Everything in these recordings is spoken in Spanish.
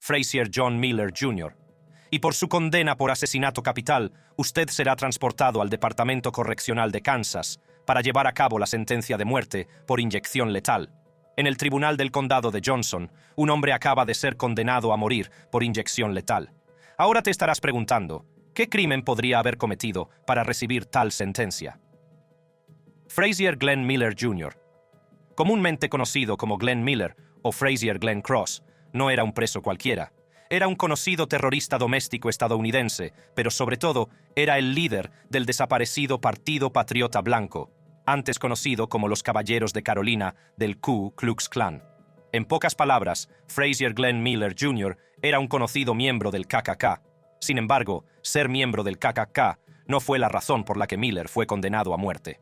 Frazier John Miller Jr., y por su condena por asesinato capital, usted será transportado al Departamento Correccional de Kansas para llevar a cabo la sentencia de muerte por inyección letal. En el Tribunal del Condado de Johnson, un hombre acaba de ser condenado a morir por inyección letal. Ahora te estarás preguntando, ¿qué crimen podría haber cometido para recibir tal sentencia? Frazier Glenn Miller Jr., comúnmente conocido como Glenn Miller o Frazier Glenn Cross, no era un preso cualquiera. Era un conocido terrorista doméstico estadounidense, pero sobre todo era el líder del desaparecido Partido Patriota Blanco, antes conocido como los Caballeros de Carolina del Ku Klux Klan. En pocas palabras, Frazier Glenn Miller Jr. era un conocido miembro del KKK. Sin embargo, ser miembro del KKK no fue la razón por la que Miller fue condenado a muerte.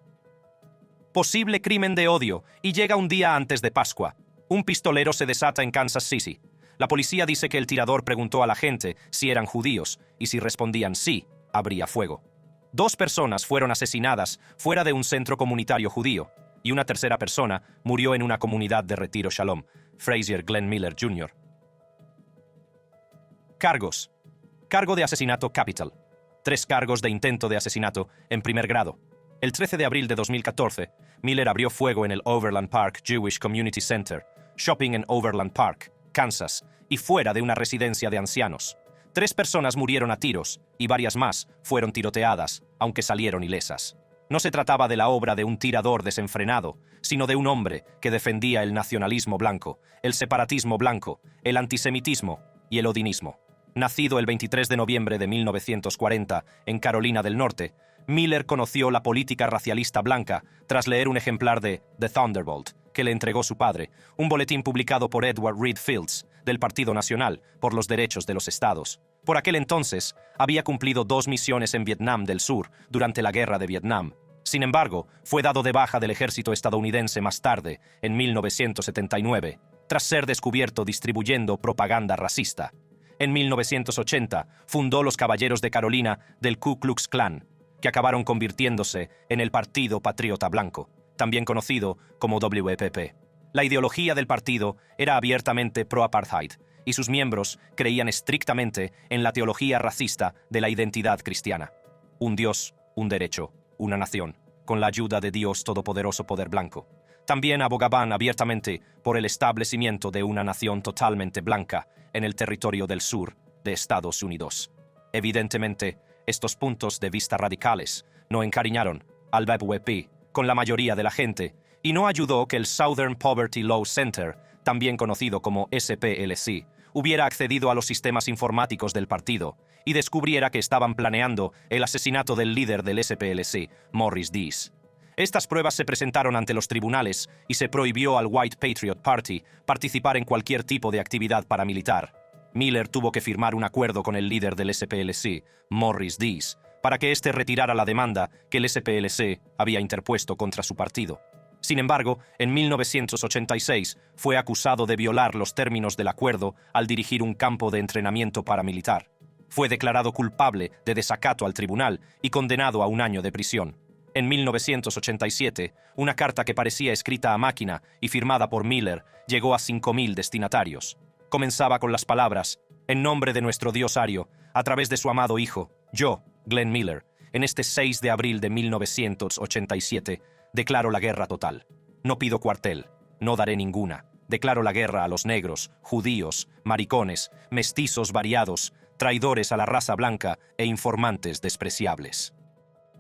Posible crimen de odio, y llega un día antes de Pascua. Un pistolero se desata en Kansas City. La policía dice que el tirador preguntó a la gente si eran judíos, y si respondían sí, habría fuego. 2 personas fueron asesinadas fuera de un centro comunitario judío, y una tercera persona murió en una comunidad de Retiro Shalom, Frazier Glenn Miller Jr. Cargos. Cargo de asesinato capital. 3 cargos de intento de asesinato en primer grado. El 13 de abril de 2014, Miller abrió fuego en el Overland Park Jewish Community Center, shopping en Overland Park, Kansas, y fuera de una residencia de ancianos. 3 personas murieron a tiros y varias más fueron tiroteadas, aunque salieron ilesas. No se trataba de la obra de un tirador desenfrenado, sino de un hombre que defendía el nacionalismo blanco, el separatismo blanco, el antisemitismo y el odinismo. Nacido el 23 de noviembre de 1940 en Carolina del Norte, Miller conoció la política racialista blanca tras leer un ejemplar de The Thunderbolt, que le entregó su padre, un boletín publicado por Edward Reed Fields, del Partido Nacional por los Derechos de los Estados. Por aquel entonces, había cumplido 2 misiones en Vietnam del Sur durante la Guerra de Vietnam. Sin embargo, fue dado de baja del ejército estadounidense más tarde, en 1979, tras ser descubierto distribuyendo propaganda racista. En 1980, fundó los Caballeros de Carolina del Ku Klux Klan, que acabaron convirtiéndose en el Partido Patriota Blanco, también conocido como WPP. La ideología del partido era abiertamente pro-apartheid, y sus miembros creían estrictamente en la teología racista de la identidad cristiana. Un Dios, un derecho, una nación, con la ayuda de Dios Todopoderoso Poder Blanco. También abogaban abiertamente por el establecimiento de una nación totalmente blanca en el territorio del sur de Estados Unidos. Evidentemente, estos puntos de vista radicales no encariñaron al WPP con la mayoría de la gente, y no ayudó que el Southern Poverty Law Center, también conocido como SPLC, hubiera accedido a los sistemas informáticos del partido y descubriera que estaban planeando el asesinato del líder del SPLC, Morris Dees. Estas pruebas se presentaron ante los tribunales y se prohibió al White Patriot Party participar en cualquier tipo de actividad paramilitar. Miller tuvo que firmar un acuerdo con el líder del SPLC, Morris Dees, para que éste retirara la demanda que el SPLC había interpuesto contra su partido. Sin embargo, en 1986 fue acusado de violar los términos del acuerdo al dirigir un campo de entrenamiento paramilitar. Fue declarado culpable de desacato al tribunal y condenado a 1 año de prisión. En 1987, una carta que parecía escrita a máquina y firmada por Miller llegó a 5.000 destinatarios. Comenzaba con las palabras: en nombre de nuestro Dios Ario, a través de su amado Hijo, yo, Glenn Miller, en este 6 de abril de 1987, declaro la guerra total. No pido cuartel, no daré ninguna. Declaro la guerra a los negros, judíos, maricones, mestizos variados, traidores a la raza blanca e informantes despreciables.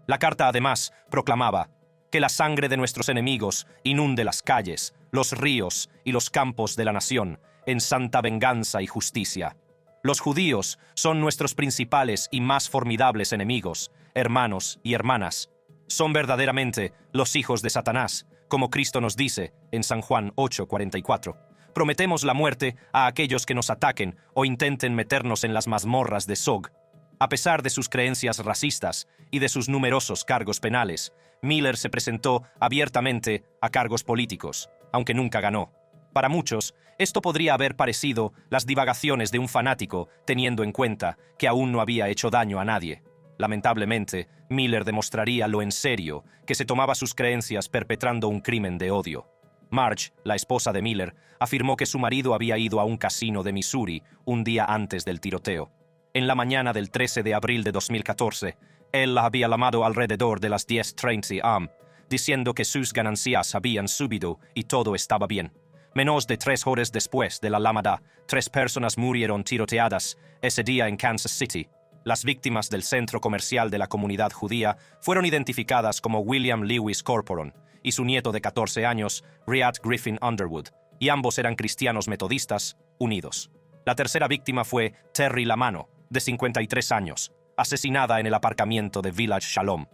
La carta además proclamaba que la sangre de nuestros enemigos inunde las calles, los ríos y los campos de la nación en santa venganza y justicia. Los judíos son nuestros principales y más formidables enemigos, hermanos y hermanas. Son verdaderamente los hijos de Satanás, como Cristo nos dice en San Juan 8:44. Prometemos la muerte a aquellos que nos ataquen o intenten meternos en las mazmorras de Zog. A pesar de sus creencias racistas y de sus numerosos cargos penales, Miller se presentó abiertamente a cargos políticos, aunque nunca ganó. Para muchos, esto podría haber parecido las divagaciones de un fanático, teniendo en cuenta que aún no había hecho daño a nadie. Lamentablemente, Miller demostraría lo en serio que se tomaba sus creencias perpetrando un crimen de odio. Marge, la esposa de Miller, afirmó que su marido había ido a un casino de Missouri un día antes del tiroteo. En la mañana del 13 de abril de 2014, él la había llamado alrededor de las 10:30 am, diciendo que sus ganancias habían subido y todo estaba bien. Menos de 3 horas después de la llamada, 3 personas murieron tiroteadas ese día en Kansas City. Las víctimas del centro comercial de la comunidad judía fueron identificadas como William Lewis Corporon y su nieto de 14 años, Rhett Griffin Underwood, y ambos eran cristianos metodistas unidos. La tercera víctima fue Terry Lamano, de 53 años, asesinada en el aparcamiento de Village Shalom.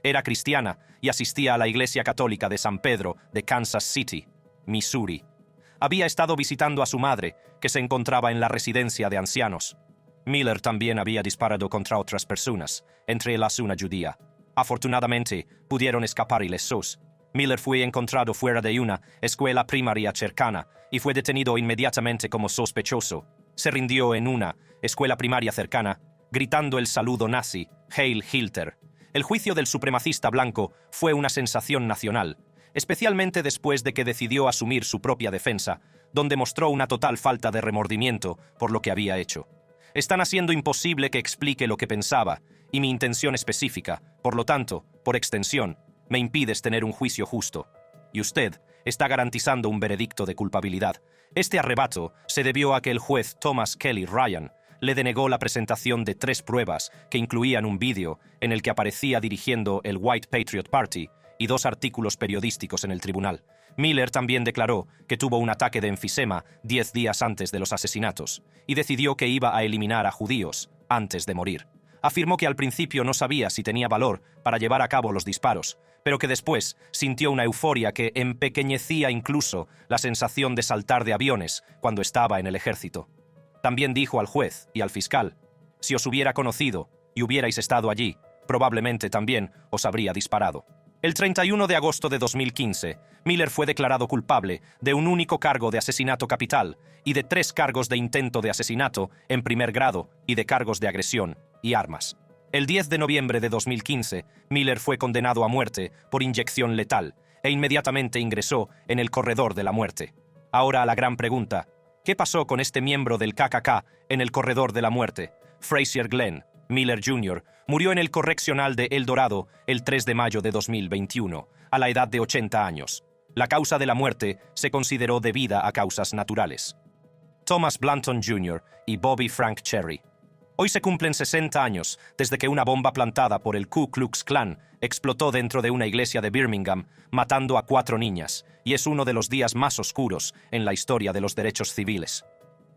Era cristiana y asistía a la iglesia católica de San Pedro de Kansas City, Missouri. Había estado visitando a su madre, que se encontraba en la residencia de ancianos. Miller también había disparado contra otras personas, entre ellas una judía. Afortunadamente, pudieron escapar ilesos. Miller fue encontrado fuera de una escuela primaria cercana y fue detenido inmediatamente como sospechoso. Se rindió en una escuela primaria cercana, gritando el saludo nazi, Heil Hitler. El juicio del supremacista blanco fue una sensación nacional, especialmente después de que decidió asumir su propia defensa, donde mostró una total falta de remordimiento por lo que había hecho. Están haciendo imposible que explique lo que pensaba, y mi intención específica, por lo tanto, por extensión, me impides tener un juicio justo. Y usted está garantizando un veredicto de culpabilidad. Este arrebato se debió a que el juez Thomas Kelly Ryan le denegó la presentación de 3 pruebas que incluían un vídeo en el que aparecía dirigiendo el White Patriot Party y 2 artículos periodísticos en el tribunal. Miller también declaró que tuvo un ataque de enfisema 10 días antes de los asesinatos y decidió que iba a eliminar a judíos antes de morir. Afirmó que al principio no sabía si tenía valor para llevar a cabo los disparos, pero que después sintió una euforia que empequeñecía incluso la sensación de saltar de aviones cuando estaba en el ejército. También dijo al juez y al fiscal: si os hubiera conocido y hubierais estado allí, probablemente también os habría disparado. El 31 de agosto de 2015, Miller fue declarado culpable de un único cargo de asesinato capital y de 3 cargos de intento de asesinato en primer grado y de cargos de agresión y armas. El 10 de noviembre de 2015, Miller fue condenado a muerte por inyección letal e inmediatamente ingresó en el corredor de la muerte. Ahora la gran pregunta: ¿qué pasó con este miembro del KKK en el corredor de la muerte? Frazier Glenn Miller Jr. murió en el correccional de El Dorado el 3 de mayo de 2021, a la edad de 80 años. La causa de la muerte se consideró debida a causas naturales. Thomas Blanton Jr. y Bobby Frank Cherry. Hoy se cumplen 60 años desde que una bomba plantada por el Ku Klux Klan explotó dentro de una iglesia de Birmingham, matando a 4 niñas, y es uno de los días más oscuros en la historia de los derechos civiles.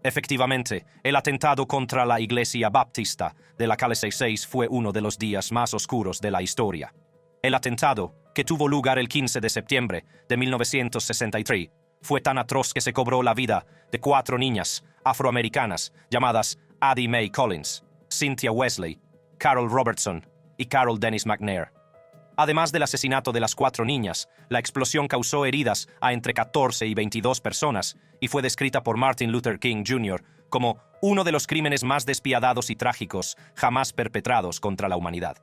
Efectivamente, el atentado contra la iglesia baptista de la calle 66 fue uno de los días más oscuros de la historia. El atentado, que tuvo lugar el 15 de septiembre de 1963, fue tan atroz que se cobró la vida de 4 niñas afroamericanas llamadas Addie Mae Collins, Cynthia Wesley, Carol Robertson y Carol Dennis McNair. Además del asesinato de las 4 niñas, la explosión causó heridas a entre 14 y 22 personas y fue descrita por Martin Luther King Jr. como uno de los crímenes más despiadados y trágicos jamás perpetrados contra la humanidad.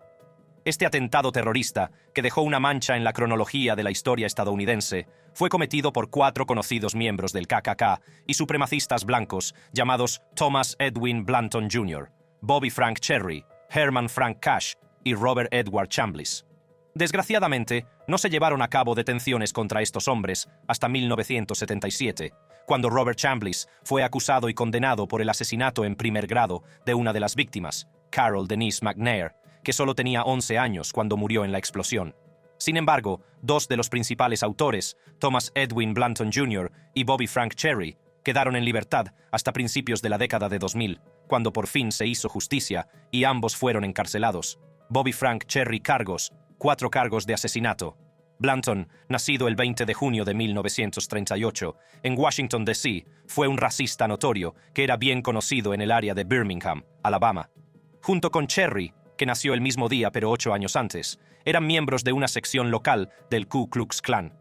Este atentado terrorista, que dejó una mancha en la cronología de la historia estadounidense, fue cometido por 4 conocidos miembros del KKK y supremacistas blancos llamados Thomas Edwin Blanton Jr., Bobby Frank Cherry, Herman Frank Cash y Robert Edward Chambliss. Desgraciadamente, no se llevaron a cabo detenciones contra estos hombres hasta 1977, cuando Robert Chambliss fue acusado y condenado por el asesinato en primer grado de una de las víctimas, Carol Denise McNair, que solo tenía 11 años cuando murió en la explosión. Sin embargo, 2 de los principales autores, Thomas Edwin Blanton Jr. y Bobby Frank Cherry, quedaron en libertad hasta principios de la década de 2000, cuando por fin se hizo justicia y ambos fueron encarcelados. Bobby Frank Cherry 4 cargos de asesinato. Blanton, nacido el 20 de junio de 1938 en Washington, D.C., fue un racista notorio que era bien conocido en el área de Birmingham, Alabama. Junto con Cherry, que nació el mismo día pero 8 años antes, eran miembros de una sección local del Ku Klux Klan.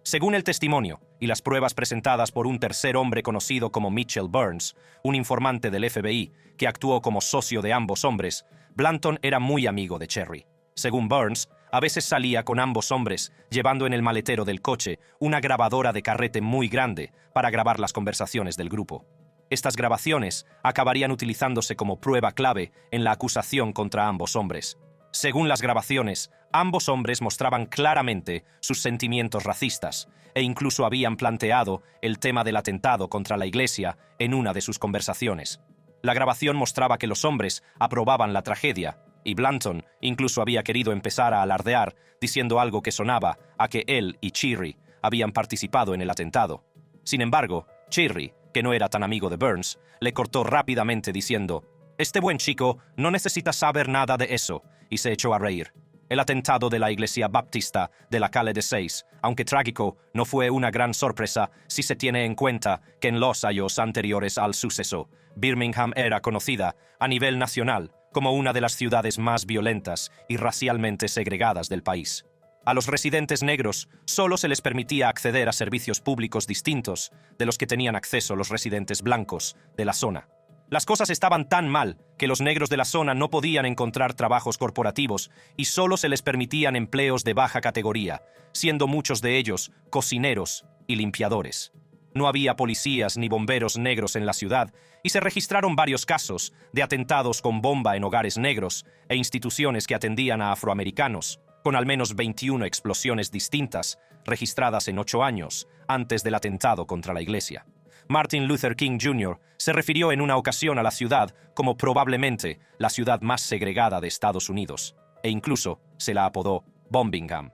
Según el testimonio y las pruebas presentadas por un tercer hombre conocido como Mitchell Burns, un informante del FBI que actuó como socio de ambos hombres, Blanton era muy amigo de Cherry. Según Burns, A veces salía con ambos hombres, llevando en el maletero del coche una grabadora de carrete muy grande para grabar las conversaciones del grupo. Estas grabaciones acabarían utilizándose como prueba clave en la acusación contra ambos hombres. Según las grabaciones, ambos hombres mostraban claramente sus sentimientos racistas e incluso habían planteado el tema del atentado contra la iglesia en una de sus conversaciones. La grabación mostraba que los hombres aprobaban la tragedia, y Blanton incluso había querido empezar a alardear, diciendo algo que sonaba a que él y Cherry habían participado en el atentado. Sin embargo, Cherry, que no era tan amigo de Burns, le cortó rápidamente diciendo: «Este buen chico no necesita saber nada de eso», y se echó a reír. El atentado de la iglesia baptista de la calle de 6, aunque trágico, no fue una gran sorpresa si se tiene en cuenta que en los años anteriores al suceso, Birmingham era conocida a nivel nacional como una de las ciudades más violentas y racialmente segregadas del país. A los residentes negros solo se les permitía acceder a servicios públicos distintos de los que tenían acceso los residentes blancos de la zona. Las cosas estaban tan mal que los negros de la zona no podían encontrar trabajos corporativos y solo se les permitían empleos de baja categoría, siendo muchos de ellos cocineros y limpiadores. No había policías ni bomberos negros en la ciudad y se registraron varios casos de atentados con bomba en hogares negros e instituciones que atendían a afroamericanos, con al menos 21 explosiones distintas registradas en 8 años antes del atentado contra la iglesia. Martin Luther King Jr. se refirió en una ocasión a la ciudad como probablemente la ciudad más segregada de Estados Unidos, e incluso se la apodó Bombingham.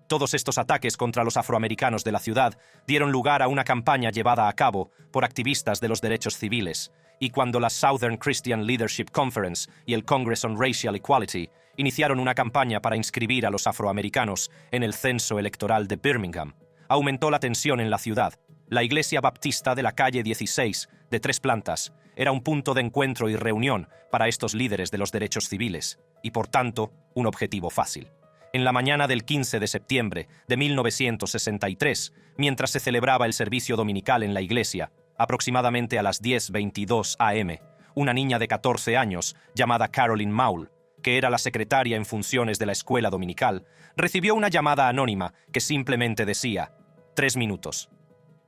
Todos estos ataques contra los afroamericanos de la ciudad dieron lugar a una campaña llevada a cabo por activistas de los derechos civiles, y cuando la Southern Christian Leadership Conference y el Congress on Racial Equality iniciaron una campaña para inscribir a los afroamericanos en el censo electoral de Birmingham, aumentó la tensión en la ciudad. La iglesia baptista de la calle 16, de 3 plantas, era un punto de encuentro y reunión para estos líderes de los derechos civiles, y por tanto, un objetivo fácil. En la mañana del 15 de septiembre de 1963, mientras se celebraba el servicio dominical en la iglesia, aproximadamente a las 10:22 am, una niña de 14 años, llamada Carolyn Maul, que era la secretaria en funciones de la escuela dominical, recibió una llamada anónima que simplemente decía: 3 minutos.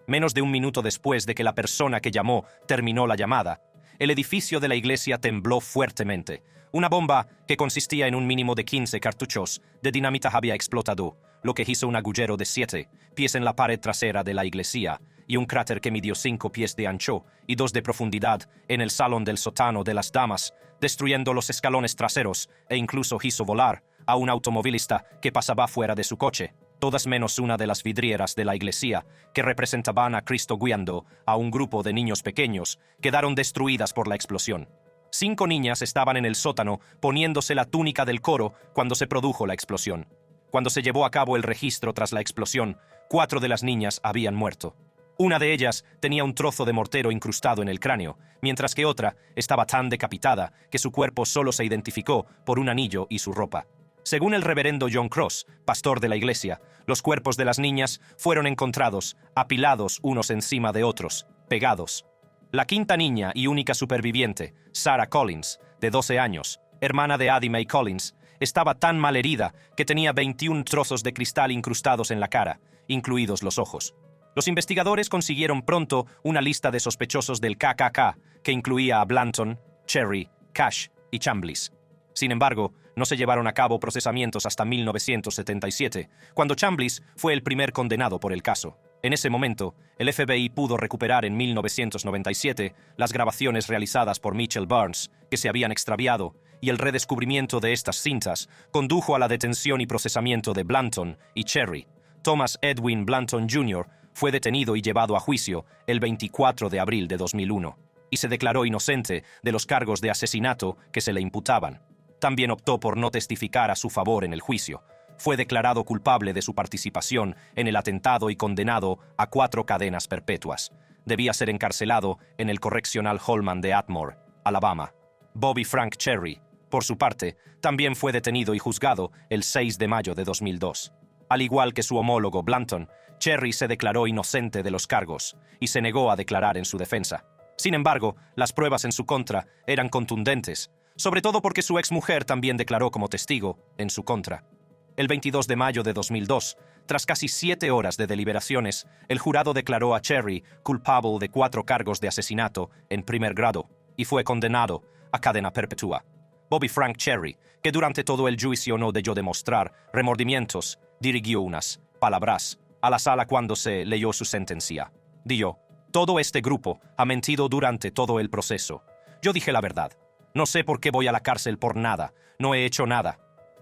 Menos de un minuto después de que la persona que llamó terminó la llamada, el edificio de la iglesia tembló fuertemente. Una bomba que consistía en un mínimo de 15 cartuchos de dinamita había explotado, lo que hizo un agujero de 7 pies en la pared trasera de la iglesia y un cráter que midió 5 pies de ancho y 2 de profundidad en el salón del sótano de las damas, destruyendo los escalones traseros e incluso hizo volar a un automovilista que pasaba fuera de su coche. Todas menos una de las vidrieras de la iglesia, que representaban a Cristo guiando a un grupo de niños pequeños, quedaron destruidas por la explosión. 5 niñas estaban en el sótano poniéndose la túnica del coro cuando se produjo la explosión. Cuando se llevó a cabo el registro tras la explosión, 4 de las niñas habían muerto. Una de ellas tenía un trozo de mortero incrustado en el cráneo, mientras que otra estaba tan decapitada que su cuerpo solo se identificó por un anillo y su ropa. Según el reverendo John Cross, pastor de la iglesia, los cuerpos de las niñas fueron encontrados, apilados unos encima de otros, pegados. La quinta niña y única superviviente, Sarah Collins, de 12 años, hermana de Addie Mae Collins, estaba tan mal herida que tenía 21 trozos de cristal incrustados en la cara, incluidos los ojos. Los investigadores consiguieron pronto una lista de sospechosos del KKK, que incluía a Blanton, Cherry, Cash y Chambliss. Sin embargo, no se llevaron a cabo procesamientos hasta 1977, cuando Chambliss fue el primer condenado por el caso. En ese momento, el FBI pudo recuperar en 1997 las grabaciones realizadas por Mitchell Burns, que se habían extraviado, y el redescubrimiento de estas cintas condujo a la detención y procesamiento de Blanton y Cherry. Thomas Edwin Blanton Jr. fue detenido y llevado a juicio el 24 de abril de 2001, y se declaró inocente de los cargos de asesinato que se le imputaban. También optó por no testificar a su favor en el juicio. Fue declarado culpable de su participación en el atentado y condenado a 4 cadenas perpetuas. Debía ser encarcelado en el Correctional Holman de Atmore, Alabama. Bobby Frank Cherry, por su parte, también fue detenido y juzgado el 6 de mayo de 2002. Al igual que su homólogo Blanton, Cherry se declaró inocente de los cargos y se negó a declarar en su defensa. Sin embargo, las pruebas en su contra eran contundentes, sobre todo porque su exmujer también declaró como testigo en su contra. El 22 de mayo de 2002, tras casi 7 horas de deliberaciones, el jurado declaró a Cherry culpable de 4 cargos de asesinato en primer grado y fue condenado a cadena perpetua. Bobby Frank Cherry, que durante todo el juicio no debió demostrar remordimientos, dirigió unas palabras a la sala cuando se leyó su sentencia. Dijo: todo este grupo ha mentido durante todo el proceso. Yo dije la verdad. No sé por qué voy a la cárcel por nada. No he hecho nada.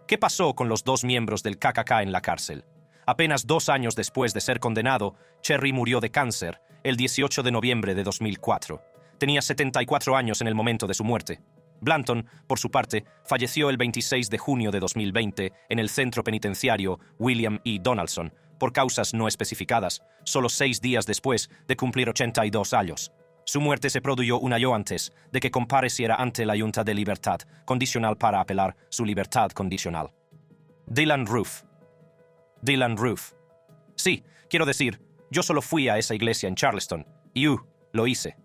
¿Qué pasó con los 2 miembros del KKK en la cárcel? Apenas 2 años después de ser condenado, Cherry murió de cáncer el 18 de noviembre de 2004. Tenía 74 años en el momento de su muerte. Blanton, por su parte, falleció el 26 de junio de 2020 en el centro penitenciario William E. Donaldson, por causas no especificadas, solo 6 días después de cumplir 82 años. Su muerte se produjo un año antes de que compareciera ante la Junta de Libertad Condicional para apelar su libertad condicional. Dylann Roof. Dylann Roof. Sí, quiero decir, yo solo fui a esa iglesia en Charleston, y lo hice.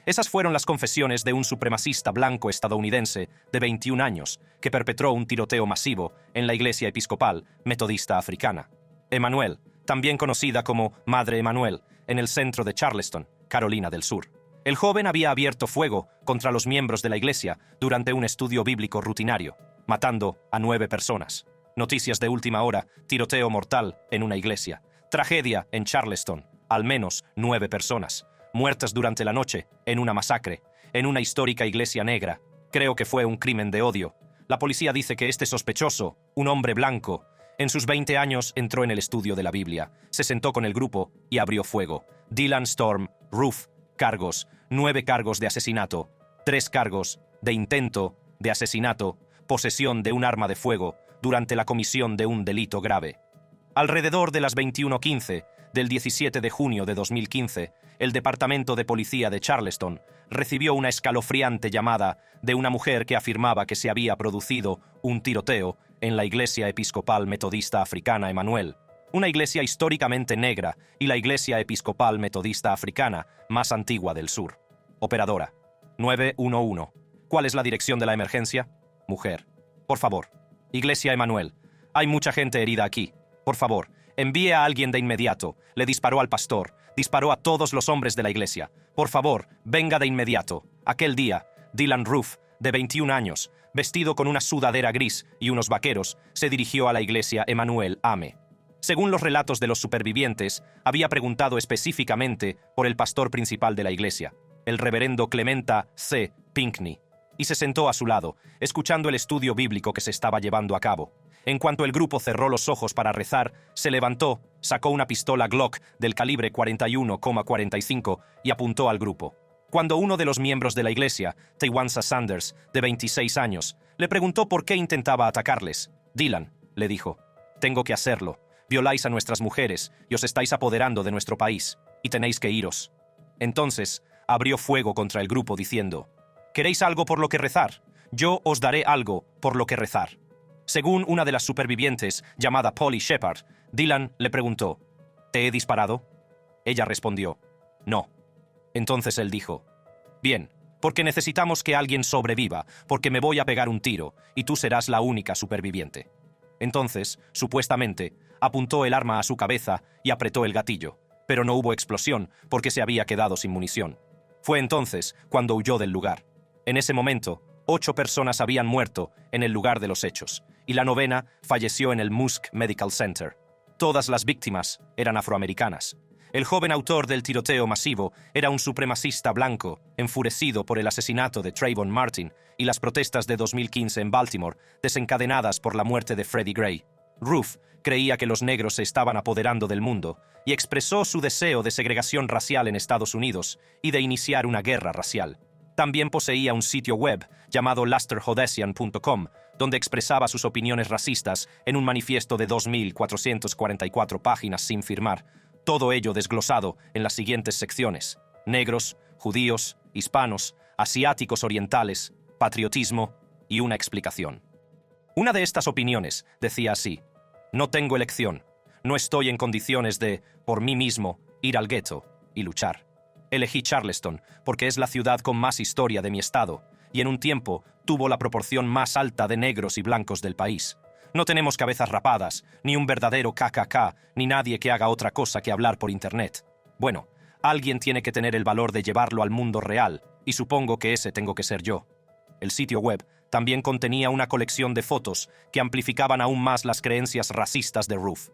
Esas fueron las confesiones de un supremacista blanco estadounidense de 21 años que perpetró un tiroteo masivo en la iglesia episcopal metodista africana. Emanuel, también conocida como Madre Emanuel, en el centro de Charleston, Carolina del Sur. El joven había abierto fuego contra los miembros de la iglesia durante un estudio bíblico rutinario, matando a 9 personas. Noticias de última hora: tiroteo mortal en una iglesia. Tragedia en Charleston: al menos 9 personas. Muertas durante la noche en una masacre, en una histórica iglesia negra. Creo que fue un crimen de odio. La policía dice que este sospechoso, un hombre blanco, en sus 20 años entró en el estudio de la Biblia, se sentó con el grupo y abrió fuego. Dylann Storm Roof. Cargos: 9 cargos de asesinato, 3 cargos de intento de asesinato, posesión de un arma de fuego durante la comisión de un delito grave. Alrededor de las 21:15 del 17 de junio de 2015, el Departamento de Policía de Charleston recibió una escalofriante llamada de una mujer que afirmaba que se había producido un tiroteo en la Iglesia Episcopal Metodista Africana Emanuel, una iglesia históricamente negra y la Iglesia Episcopal Metodista Africana más antigua del sur. Operadora: 911. ¿Cuál es la dirección de la emergencia? Mujer: por favor. Iglesia Emanuel: hay mucha gente herida aquí. Por favor, envíe a alguien de inmediato. Le disparó al pastor, disparó a todos los hombres de la iglesia. Por favor, venga de inmediato. Aquel día, Dylann Roof, de 21 años, vestido con una sudadera gris y unos vaqueros, se dirigió a la iglesia Emanuel AME. Según los relatos de los supervivientes, había preguntado específicamente por el pastor principal de la iglesia, el reverendo Clementa C. Pinckney, y se sentó a su lado, escuchando el estudio bíblico que se estaba llevando a cabo. En cuanto el grupo cerró los ojos para rezar, se levantó, sacó una pistola Glock del calibre 41,45 y apuntó al grupo. Cuando uno de los miembros de la iglesia, Tywanza Sanders, de 26 años, le preguntó por qué intentaba atacarles, Dylann le dijo: tengo que hacerlo. Violáis a nuestras mujeres y os estáis apoderando de nuestro país, y tenéis que iros. Entonces abrió fuego contra el grupo diciendo: ¿queréis algo por lo que rezar? Yo os daré algo por lo que rezar. Según una de las supervivientes, llamada Polly Shepard, Dylann le preguntó: ¿te he disparado? Ella respondió: no. Entonces él dijo: bien, porque necesitamos que alguien sobreviva, porque me voy a pegar un tiro, y tú serás la única superviviente. Entonces, supuestamente, apuntó el arma a su cabeza y apretó el gatillo, pero no hubo explosión porque se había quedado sin munición. Fue entonces cuando huyó del lugar. En ese momento, 8 personas habían muerto en el lugar de los hechos, y la 9ª falleció en el Musk Medical Center. Todas las víctimas eran afroamericanas. El joven autor del tiroteo masivo era un supremacista blanco, enfurecido por el asesinato de Trayvon Martin y las protestas de 2015 en Baltimore, desencadenadas por la muerte de Freddie Gray. Roof creía que los negros se estaban apoderando del mundo y expresó su deseo de segregación racial en Estados Unidos y de iniciar una guerra racial. También poseía un sitio web llamado lasterhodessian.com, donde expresaba sus opiniones racistas en un manifiesto de 2.444 páginas sin firmar, todo ello desglosado en las siguientes secciones: negros, judíos, hispanos, asiáticos orientales, patriotismo y una explicación. Una de estas opiniones decía así: no tengo elección, no estoy en condiciones de, por mí mismo, ir al gueto y luchar. Elegí Charleston porque es la ciudad con más historia de mi estado y en un tiempo tuvo la proporción más alta de negros y blancos del país. No tenemos cabezas rapadas, ni un verdadero KKK, ni nadie que haga otra cosa que hablar por Internet. Bueno, alguien tiene que tener el valor de llevarlo al mundo real, y supongo que ese tengo que ser yo. El sitio web también contenía una colección de fotos que amplificaban aún más las creencias racistas de Roof.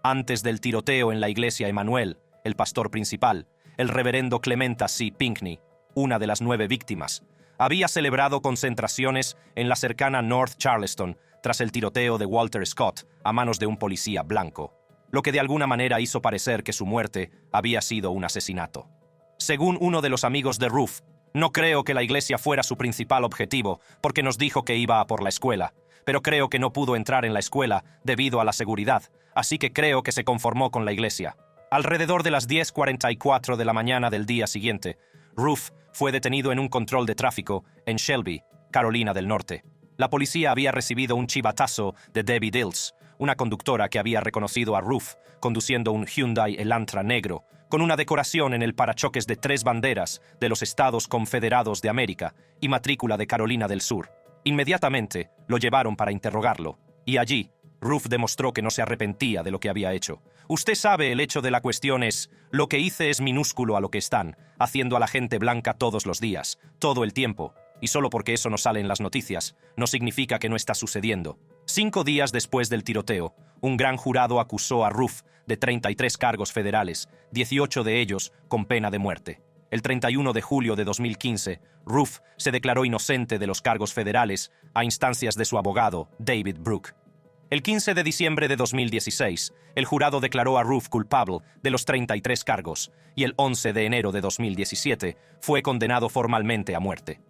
Antes del tiroteo en la iglesia Emmanuel, el pastor principal, el reverendo Clementa C. Pinckney, una de las 9 víctimas, había celebrado concentraciones en la cercana North Charleston tras el tiroteo de Walter Scott a manos de un policía blanco, lo que de alguna manera hizo parecer que su muerte había sido un asesinato. Según uno de los amigos de Roof, no creo que la iglesia fuera su principal objetivo porque nos dijo que iba a por la escuela, pero creo que no pudo entrar en la escuela debido a la seguridad, así que creo que se conformó con la iglesia. Alrededor de las 10:44 de la mañana del día siguiente, Roof fue detenido en un control de tráfico en Shelby, Carolina del Norte. La policía había recibido un chivatazo de Debbie Dills, una conductora que había reconocido a Roof conduciendo un Hyundai Elantra negro, con una decoración en el parachoques de 3 banderas de los Estados Confederados de América y matrícula de Carolina del Sur. Inmediatamente lo llevaron para interrogarlo, y allí Roof demostró que no se arrepentía de lo que había hecho. Usted sabe, el hecho de la cuestión es, lo que hice es minúsculo a lo que están haciendo a la gente blanca todos los días, todo el tiempo, y solo porque eso no sale en las noticias, no significa que no está sucediendo. 5 días después del tiroteo, un gran jurado acusó a Roof de 33 cargos federales, 18 de ellos con pena de muerte. El 31 de julio de 2015, Roof se declaró inocente de los cargos federales a instancias de su abogado, David Brooke. El 15 de diciembre de 2016, el jurado declaró a Roof culpable de los 33 cargos, y el 11 de enero de 2017 fue condenado formalmente a muerte.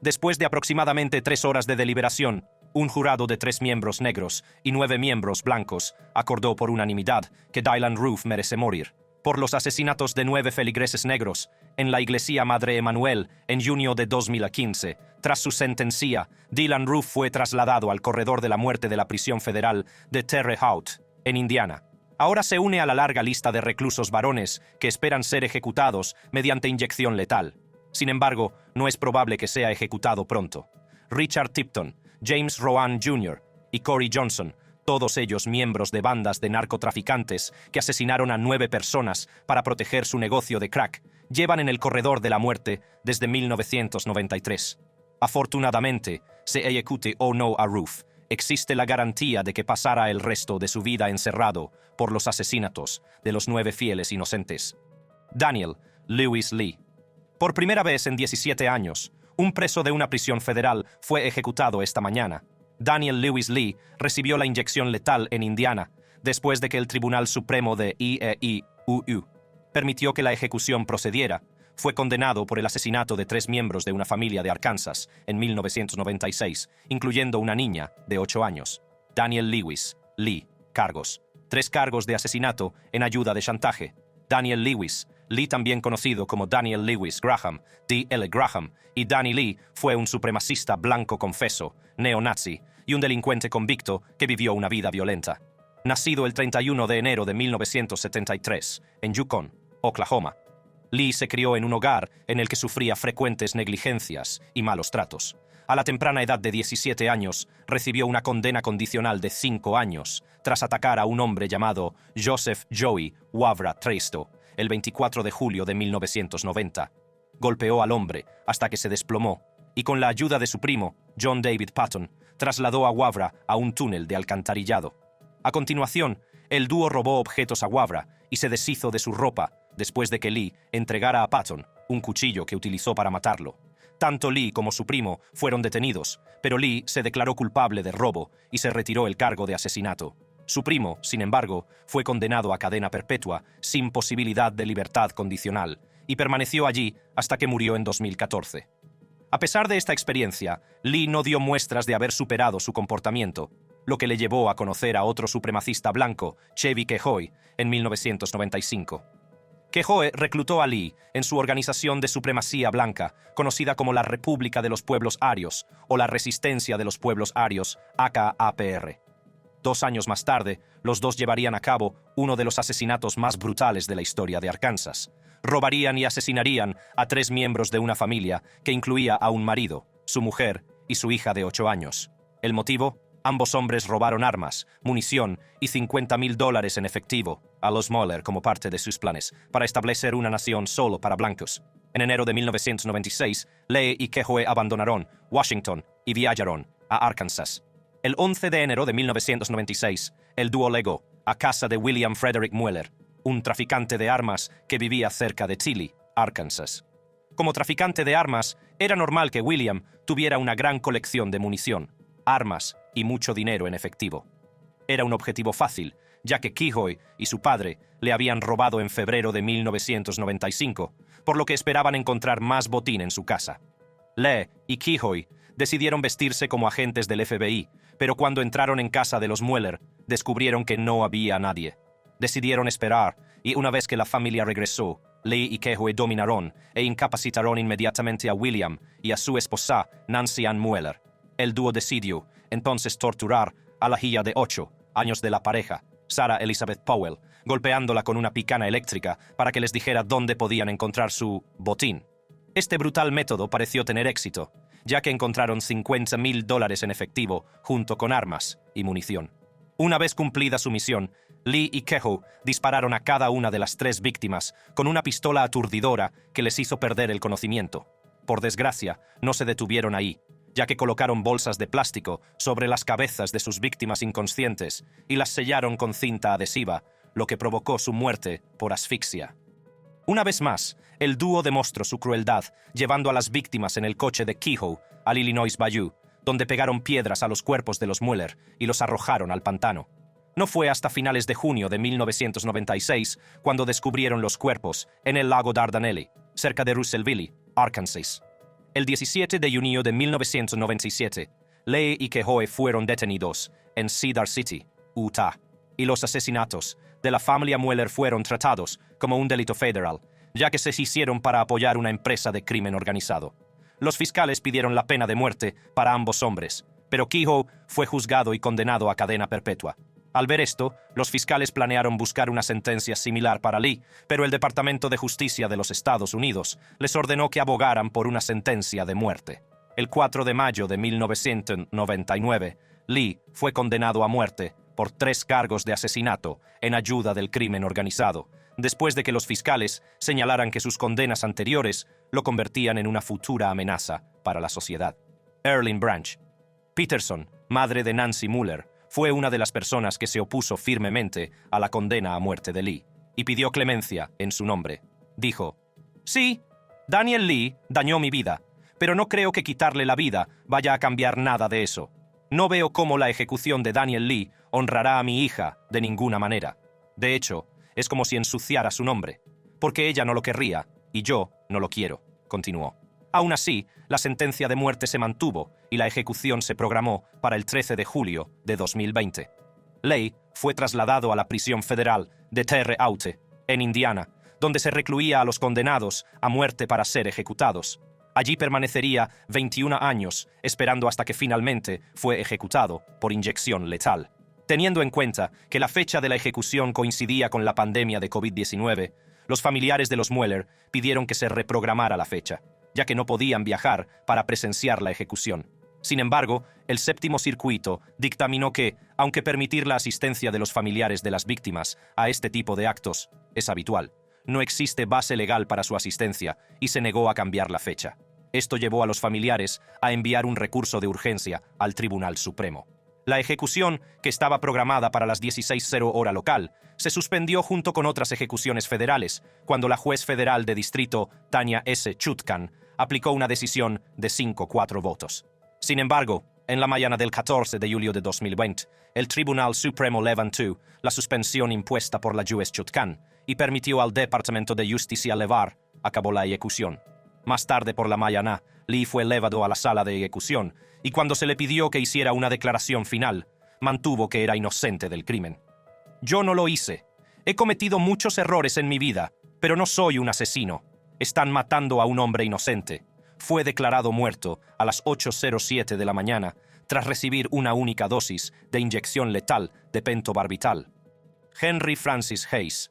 Después de aproximadamente 3 horas de deliberación, un jurado de 3 miembros negros y 9 miembros blancos acordó por unanimidad que Dylann Roof merece morir por los asesinatos de 9 feligreses negros en la iglesia Madre Emmanuel en junio de 2015. Tras su sentencia, Dylann Roof fue trasladado al corredor de la muerte de la prisión federal de Terre Haute, en Indiana. Ahora se une a la larga lista de reclusos varones que esperan ser ejecutados mediante inyección letal. Sin embargo, no es probable que sea ejecutado pronto. Richard Tipton, James Rowan Jr. y Corey Johnson, todos ellos miembros de bandas de narcotraficantes que asesinaron a 9 personas para proteger su negocio de crack, llevan en el corredor de la muerte desde 1993. Afortunadamente, se ejecute o no a Roof, existe la garantía de que pasará el resto de su vida encerrado por los asesinatos de los 9 fieles inocentes. Daniel Lewis Lee. Por primera vez en 17 años, un preso de una prisión federal fue ejecutado esta mañana. Daniel Lewis Lee recibió la inyección letal en Indiana, después de que el Tribunal Supremo de IEIUU permitió que la ejecución procediera. Fue condenado por el asesinato de 3 miembros de una familia de Arkansas en 1996, incluyendo una niña de 8 años. Daniel Lewis Lee, cargos. 3 cargos de asesinato en ayuda de chantaje. Daniel Lewis Lee, también conocido como Daniel Lewis Graham, D.L. Graham, y Danny Lee, fue un supremacista blanco confeso, neonazi, y un delincuente convicto que vivió una vida violenta. Nacido el 31 de enero de 1973, en Yukon, Oklahoma, Lee se crió en un hogar en el que sufría frecuentes negligencias y malos tratos. A la temprana edad de 17 años, recibió una condena condicional de 5 años tras atacar a un hombre llamado Joseph Joey Wavra Traisto el 24 de julio de 1990. Golpeó al hombre hasta que se desplomó y con la ayuda de su primo, John David Patton, trasladó a Wavra a un túnel de alcantarillado. A continuación, el dúo robó objetos a Wavra y se deshizo de su ropa después de que Lee entregara a Patton un cuchillo que utilizó para matarlo. Tanto Lee como su primo fueron detenidos, pero Lee se declaró culpable de robo y se retiró el cargo de asesinato. Su primo, sin embargo, fue condenado a cadena perpetua sin posibilidad de libertad condicional y permaneció allí hasta que murió en 2014. A pesar de esta experiencia, Lee no dio muestras de haber superado su comportamiento, lo que le llevó a conocer a otro supremacista blanco, Chevy Kehoe, en 1995. Kehoe reclutó a Lee en su organización de supremacía blanca, conocida como la República de los Pueblos Arios o la Resistencia de los Pueblos Arios, aka-APR. 2 años más tarde, los dos llevarían a cabo uno de los asesinatos más brutales de la historia de Arkansas. Robarían y asesinarían a 3 miembros de una familia que incluía a un marido, su mujer y su hija de 8 años. ¿El motivo? Ambos hombres robaron armas, munición y $50,000 en efectivo a los Mueller como parte de sus planes para establecer una nación solo para blancos. En enero de 1996, Lee y Kehoe abandonaron Washington y viajaron a Arkansas. El 11 de enero de 1996, el dúo llegó a casa de William Frederick Mueller, un traficante de armas que vivía cerca de Tilly, Arkansas. Como traficante de armas, era normal que William tuviera una gran colección de munición, armas y mucho dinero en efectivo. Era un objetivo fácil, ya que Kehoe y su padre le habían robado en febrero de 1995, por lo que esperaban encontrar más botín en su casa. Lee y Kehoe decidieron vestirse como agentes del FBI, pero cuando entraron en casa de los Mueller, descubrieron que no había nadie. Decidieron esperar, y una vez que la familia regresó, Lee y Kehoe dominaron e incapacitaron inmediatamente a William y a su esposa, Nancy Ann Mueller. El dúo decidió entonces torturar a la hija de 8 años de la pareja, Sarah Elizabeth Powell, golpeándola con una picana eléctrica para que les dijera dónde podían encontrar su botín. Este brutal método pareció tener éxito, ya que encontraron $50,000 en efectivo junto con armas y munición. Una vez cumplida su misión, Lee y Kehoe dispararon a cada una de las 3 víctimas con una pistola aturdidora que les hizo perder el conocimiento. Por desgracia, no se detuvieron ahí, ya que colocaron bolsas de plástico sobre las cabezas de sus víctimas inconscientes y las sellaron con cinta adhesiva, lo que provocó su muerte por asfixia. Una vez más, el dúo demostró su crueldad, llevando a las víctimas en el coche de Kehoe al Illinois Bayou, donde pegaron piedras a los cuerpos de los Mueller y los arrojaron al pantano. No fue hasta finales de junio de 1996 cuando descubrieron los cuerpos en el lago Dardanelle, cerca de Russellville, Arkansas. El 17 de junio de 1997, Lee y Kehoe fueron detenidos en Cedar City, Utah, y los asesinatos de la familia Mueller fueron tratados como un delito federal, ya que se hicieron para apoyar una empresa de crimen organizado. Los fiscales pidieron la pena de muerte para ambos hombres, pero Kehoe fue juzgado y condenado a cadena perpetua. Al ver esto, los fiscales planearon buscar una sentencia similar para Lee, pero el Departamento de Justicia de los Estados Unidos les ordenó que abogaran por una sentencia de muerte. El 4 de mayo de 1999, Lee fue condenado a muerte por 3 cargos de asesinato en ayuda del crimen organizado, después de que los fiscales señalaran que sus condenas anteriores lo convertían en una futura amenaza para la sociedad. Earlene Branch Peterson, madre de Nancy Mueller, fue una de las personas que se opuso firmemente a la condena a muerte de Lee y pidió clemencia en su nombre. Dijo: «Sí, Daniel Lee dañó mi vida, pero no creo que quitarle la vida vaya a cambiar nada de eso. No veo cómo la ejecución de Daniel Lee honrará a mi hija de ninguna manera. De hecho, es como si ensuciara su nombre, porque ella no lo querría y yo no lo quiero», continuó. Aún así, la sentencia de muerte se mantuvo y la ejecución se programó para el 13 de julio de 2020. Lee fue trasladado a la prisión federal de Terre Haute, en Indiana, donde se recluía a los condenados a muerte para ser ejecutados. Allí permanecería 21 años, esperando hasta que finalmente fue ejecutado por inyección letal. Teniendo en cuenta que la fecha de la ejecución coincidía con la pandemia de COVID-19, los familiares de los Mueller pidieron que se reprogramara la fecha, ya que no podían viajar para presenciar la ejecución. Sin embargo, el Séptimo Circuito dictaminó que, aunque permitir la asistencia de los familiares de las víctimas a este tipo de actos es habitual, no existe base legal para su asistencia y se negó a cambiar la fecha. Esto llevó a los familiares a enviar un recurso de urgencia al Tribunal Supremo. La ejecución, que estaba programada para las 16:00 hora local, se suspendió junto con otras ejecuciones federales, cuando la juez federal de distrito, Tanya S. Chutkan, aplicó una decisión de 5-4 votos. Sin embargo, en la mañana del 14 de julio de 2020, el Tribunal Supremo levantó la suspensión impuesta por la juez Chutkan y permitió al Departamento de Justicia llevar a cabo la ejecución. Más tarde por la mañana, Lee fue llevado a la sala de ejecución y cuando se le pidió que hiciera una declaración final, mantuvo que era inocente del crimen. «Yo no lo hice. He cometido muchos errores en mi vida, pero no soy un asesino. Están matando a un hombre inocente». Fue declarado muerto a las 8:07 de la mañana tras recibir una única dosis de inyección letal de pentobarbital. Henry Francis Hayes.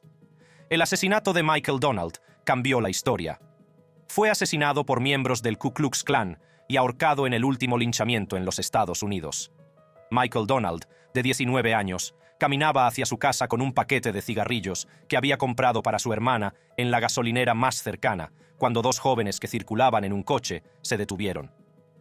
El asesinato de Michael Donald cambió la historia. Fue asesinado por miembros del Ku Klux Klan y ahorcado en el último linchamiento en los Estados Unidos. Michael Donald, de 19 años, caminaba hacia su casa con un paquete de cigarrillos que había comprado para su hermana en la gasolinera más cercana, cuando dos jóvenes que circulaban en un coche se detuvieron.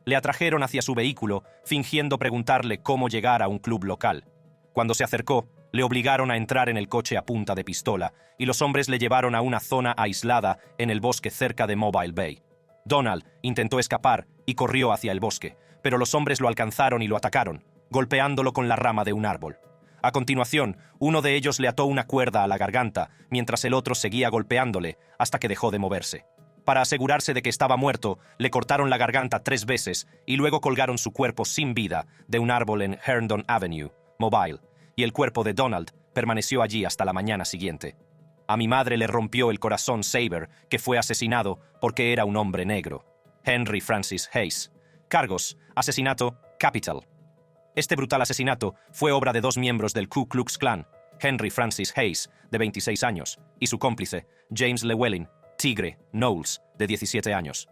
Le atrajeron hacia su vehículo, fingiendo preguntarle cómo llegar a un club local. Cuando se acercó, le obligaron a entrar en el coche a punta de pistola y los hombres le llevaron a una zona aislada en el bosque cerca de Mobile Bay. Donald intentó escapar y corrió hacia el bosque, pero los hombres lo alcanzaron y lo atacaron, golpeándolo con la rama de un árbol. A continuación, uno de ellos le ató una cuerda a la garganta, mientras el otro seguía golpeándole hasta que dejó de moverse. Para asegurarse de que estaba muerto, le cortaron la garganta 3 veces y luego colgaron su cuerpo sin vida de un árbol en Herndon Avenue, Mobile, y el cuerpo de Donald permaneció allí hasta la mañana siguiente. A mi madre le rompió el corazón Saber, que fue asesinado porque era un hombre negro. Henry Francis Hayes. Cargos: asesinato, capital. Este brutal asesinato fue obra de 2 miembros del Ku Klux Klan, Henry Francis Hayes, de 26 años, y su cómplice, James Llewellyn Tigre Knowles, de 17 años.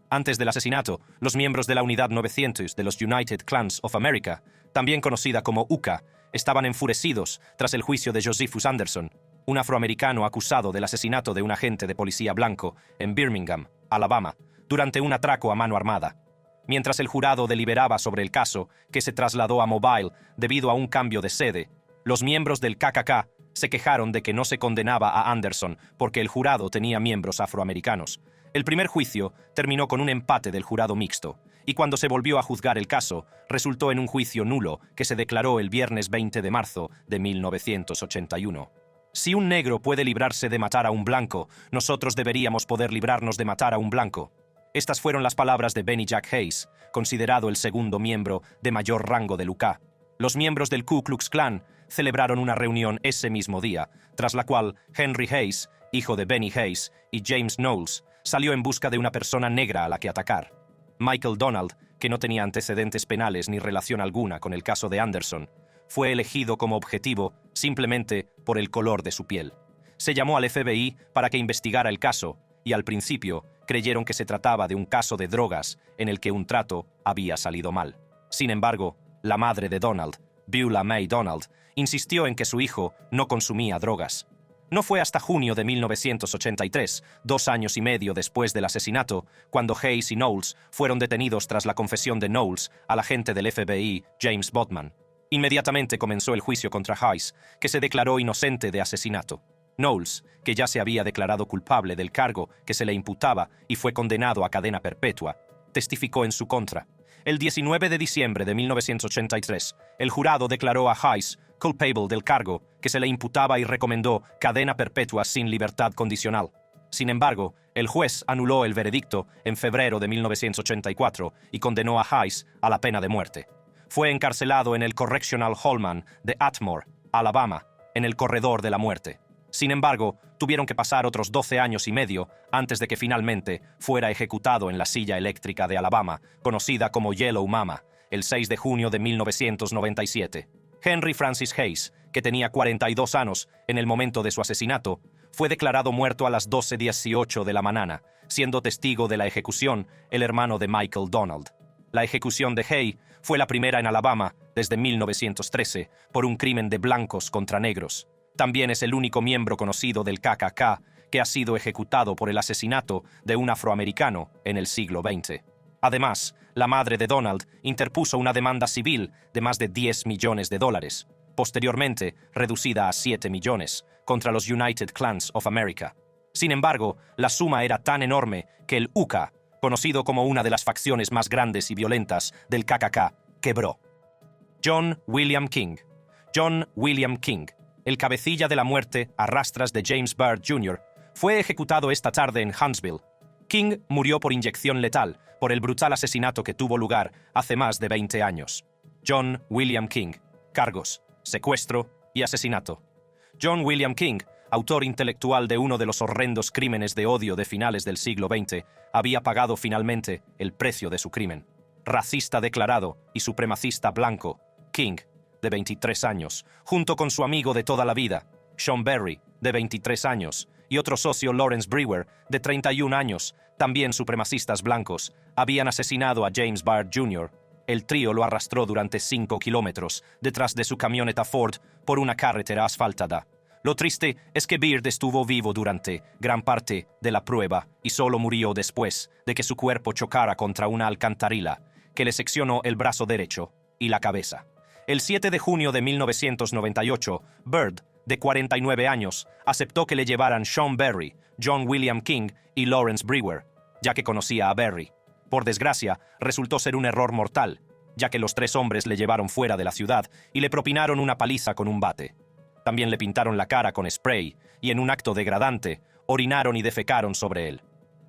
Antes del asesinato, los miembros de la Unidad 900 de los United Klans of America, también conocida como UCA, estaban enfurecidos tras el juicio de Josephus Anderson, un afroamericano acusado del asesinato de un agente de policía blanco en Birmingham, Alabama, durante un atraco a mano armada. Mientras el jurado deliberaba sobre el caso, que se trasladó a Mobile debido a un cambio de sede, los miembros del KKK se quejaron de que no se condenaba a Anderson porque el jurado tenía miembros afroamericanos. El primer juicio terminó con un empate del jurado mixto, y cuando se volvió a juzgar el caso, resultó en un juicio nulo que se declaró el viernes 20 de marzo de 1981. Si un negro puede librarse de matar a un blanco, nosotros deberíamos poder librarnos de matar a un blanco. Estas fueron las palabras de Benny Jack Hayes, considerado el segundo miembro de mayor rango del UK. Los miembros del Ku Klux Klan celebraron una reunión ese mismo día, tras la cual Henry Hayes, hijo de Benny Hayes, y James Knowles, salió en busca de una persona negra a la que atacar. Michael Donald, que no tenía antecedentes penales ni relación alguna con el caso de Anderson, fue elegido como objetivo simplemente por el color de su piel. Se llamó al FBI para que investigara el caso, y al principio creyeron que se trataba de un caso de drogas en el que un trato había salido mal. Sin embargo, la madre de Donald, Beulah May Donald, insistió en que su hijo no consumía drogas. No fue hasta junio de 1983, 2 años y medio después del asesinato, cuando Hayes y Knowles fueron detenidos tras la confesión de Knowles al agente del FBI, James Bodman. Inmediatamente comenzó el juicio contra Hayes, que se declaró inocente de asesinato. Knowles, que ya se había declarado culpable del cargo que se le imputaba y fue condenado a cadena perpetua, testificó en su contra. El 19 de diciembre de 1983, el jurado declaró a Hayes culpable del cargo que se le imputaba y recomendó cadena perpetua sin libertad condicional. Sin embargo, el juez anuló el veredicto en febrero de 1984 y condenó a Hayes a la pena de muerte. Fue encarcelado en el Correctional Holman de Atmore, Alabama, en el corredor de la muerte. Sin embargo, tuvieron que pasar otros 12 años y medio antes de que finalmente fuera ejecutado en la silla eléctrica de Alabama, conocida como Yellow Mama, el 6 de junio de 1997. Henry Francis Hayes, que tenía 42 años en el momento de su asesinato, fue declarado muerto a las 12:18 de la mañana, siendo testigo de la ejecución el hermano de Michael Donald. La ejecución de Hayes fue la primera en Alabama desde 1913 por un crimen de blancos contra negros. También es el único miembro conocido del KKK que ha sido ejecutado por el asesinato de un afroamericano en el siglo XX. Además, la madre de Donald interpuso una demanda civil de más de $10 millones, posteriormente reducida a 7 millones, contra los United Klans of America. Sin embargo, la suma era tan enorme que el UCA, conocido como una de las facciones más grandes y violentas del KKK, quebró. John William King. John William King, el cabecilla de la muerte a rastras de James Byrd Jr., fue ejecutado esta tarde en Huntsville. King murió por inyección letal por el brutal asesinato que tuvo lugar hace más de 20 años. John William King. Cargos: secuestro y asesinato. John William King, autor intelectual de uno de los horrendos crímenes de odio de finales del siglo XX, había pagado finalmente el precio de su crimen. Racista declarado y supremacista blanco, King, de 23 años, junto con su amigo de toda la vida, Sean Berry, de 23 años, y otro socio Lawrence Brewer, de 31 años, también supremacistas blancos, habían asesinado a James Byrd Jr. el trío lo arrastró durante 5 kilómetros detrás de su camioneta Ford por una carretera asfaltada. Lo triste es que Byrd estuvo vivo durante gran parte de la prueba y solo murió después de que su cuerpo chocara contra una alcantarilla que le seccionó el brazo derecho y la cabeza. El 7 de junio de 1998, Byrd, de 49 años, aceptó que le llevaran Sean Berry, John William King y Lawrence Brewer, ya que conocía a Berry. Por desgracia, resultó ser un error mortal, ya que los 3 hombres le llevaron fuera de la ciudad y le propinaron una paliza con un bate. También le pintaron la cara con spray y, en un acto degradante, orinaron y defecaron sobre él.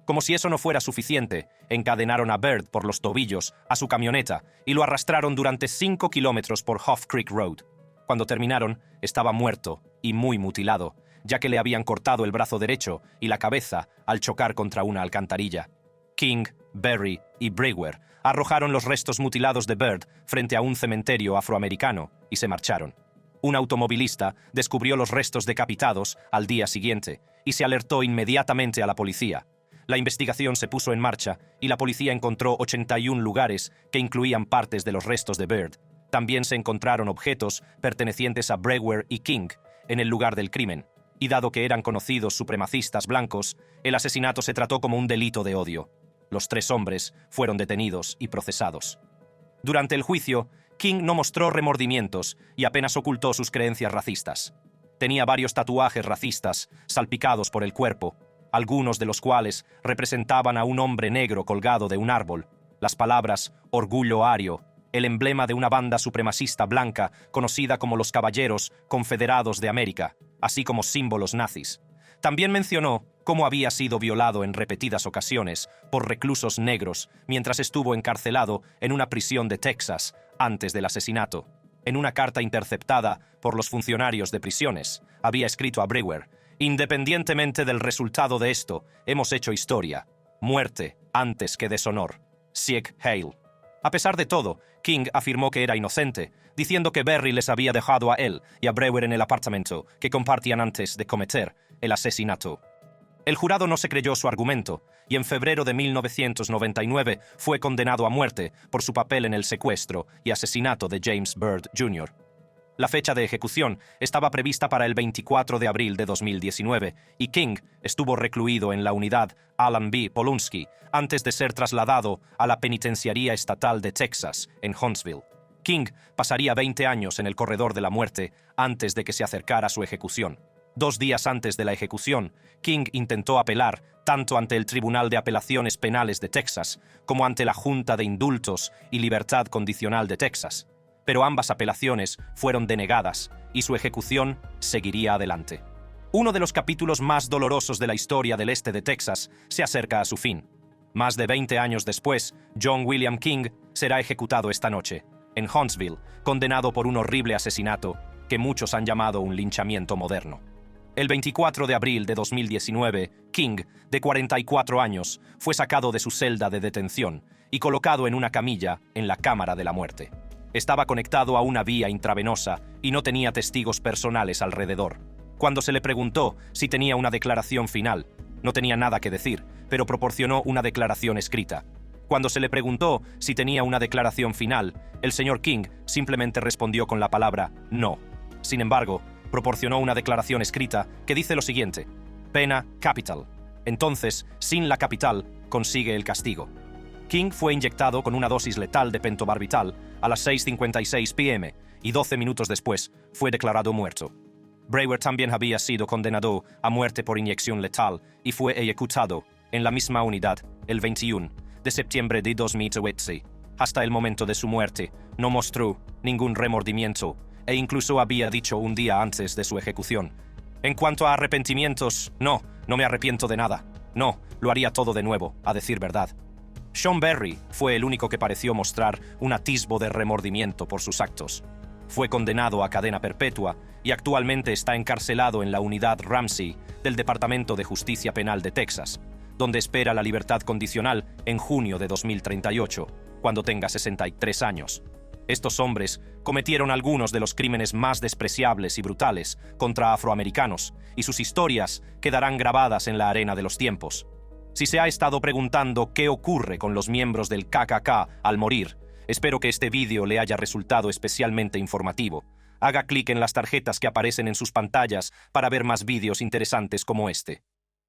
Como si eso no fuera suficiente, encadenaron a Byrd por los tobillos a su camioneta y lo arrastraron durante 5 kilómetros por Huff Creek Road. Cuando terminaron, estaba muerto y muy mutilado, ya que le habían cortado el brazo derecho y la cabeza al chocar contra una alcantarilla. King, Berry y Brewer arrojaron los restos mutilados de Byrd frente a un cementerio afroamericano y se marcharon. Un automovilista descubrió los restos decapitados al día siguiente y se alertó inmediatamente a la policía. La investigación se puso en marcha y la policía encontró 81 lugares que incluían partes de los restos de Byrd. También se encontraron objetos pertenecientes a Brewer y King en el lugar del crimen, y dado que eran conocidos supremacistas blancos, el asesinato se trató como un delito de odio. Los 3 hombres fueron detenidos y procesados. Durante el juicio, King no mostró remordimientos y apenas ocultó sus creencias racistas. Tenía varios tatuajes racistas salpicados por el cuerpo, algunos de los cuales representaban a un hombre negro colgado de un árbol, las palabras «Orgullo Ario», el emblema de una banda supremacista blanca conocida como los Caballeros Confederados de América, así como símbolos nazis. También mencionó cómo había sido violado en repetidas ocasiones por reclusos negros mientras estuvo encarcelado en una prisión de Texas antes del asesinato. En una carta interceptada por los funcionarios de prisiones, había escrito a Brewer: «Independientemente del resultado de esto, hemos hecho historia. Muerte antes que deshonor. Sieg Heil». A pesar de todo, King afirmó que era inocente, diciendo que Berry les había dejado a él y a Brewer en el apartamento que compartían antes de cometer el asesinato. El jurado no se creyó su argumento y en febrero de 1999 fue condenado a muerte por su papel en el secuestro y asesinato de James Byrd Jr. La fecha de ejecución estaba prevista para el 24 de abril de 2019 y King estuvo recluido en la unidad Alan B. Polunsky antes de ser trasladado a la Penitenciaría Estatal de Texas, en Huntsville. King pasaría 20 años en el corredor de la muerte antes de que se acercara su ejecución. 2 días antes de la ejecución, King intentó apelar tanto ante el Tribunal de Apelaciones Penales de Texas como ante la Junta de Indultos y Libertad Condicional de Texas, pero ambas apelaciones fueron denegadas y su ejecución seguiría adelante. Uno de los capítulos más dolorosos de la historia del este de Texas se acerca a su fin. Más de 20 años después, John William King será ejecutado esta noche, en Huntsville, condenado por un horrible asesinato que muchos han llamado un linchamiento moderno. El 24 de abril de 2019, King, de 44 años, fue sacado de su celda de detención y colocado en una camilla en la Cámara de la Muerte. Estaba conectado a una vía intravenosa y no tenía testigos personales alrededor. Cuando se le preguntó si tenía una declaración final, no tenía nada que decir, pero proporcionó una declaración escrita. Cuando se le preguntó si tenía una declaración final, el señor King simplemente respondió con la palabra no. Sin embargo, proporcionó una declaración escrita que dice lo siguiente: pena capital. Entonces, sin la capital, consigue el castigo. King fue inyectado con una dosis letal de pentobarbital a las 6:56 p.m. y 12 minutos después fue declarado muerto. Brewer también había sido condenado a muerte por inyección letal y fue ejecutado en la misma unidad el 21 de septiembre de 2020. Hasta el momento de su muerte, no mostró ningún remordimiento e incluso había dicho un día antes de su ejecución: en cuanto a arrepentimientos, no me arrepiento de nada. No, lo haría todo de nuevo, a decir verdad. Sean Berry fue el único que pareció mostrar un atisbo de remordimiento por sus actos. Fue condenado a cadena perpetua y actualmente está encarcelado en la unidad Ramsey del Departamento de Justicia Penal de Texas, donde espera la libertad condicional en junio de 2038, cuando tenga 63 años. Estos hombres cometieron algunos de los crímenes más despreciables y brutales contra afroamericanos, y sus historias quedarán grabadas en la arena de los tiempos. Si se ha estado preguntando qué ocurre con los miembros del KKK al morir, Espero que este vídeo le haya resultado especialmente informativo. Haga clic en las tarjetas que aparecen en sus pantallas para ver más vídeos interesantes como este.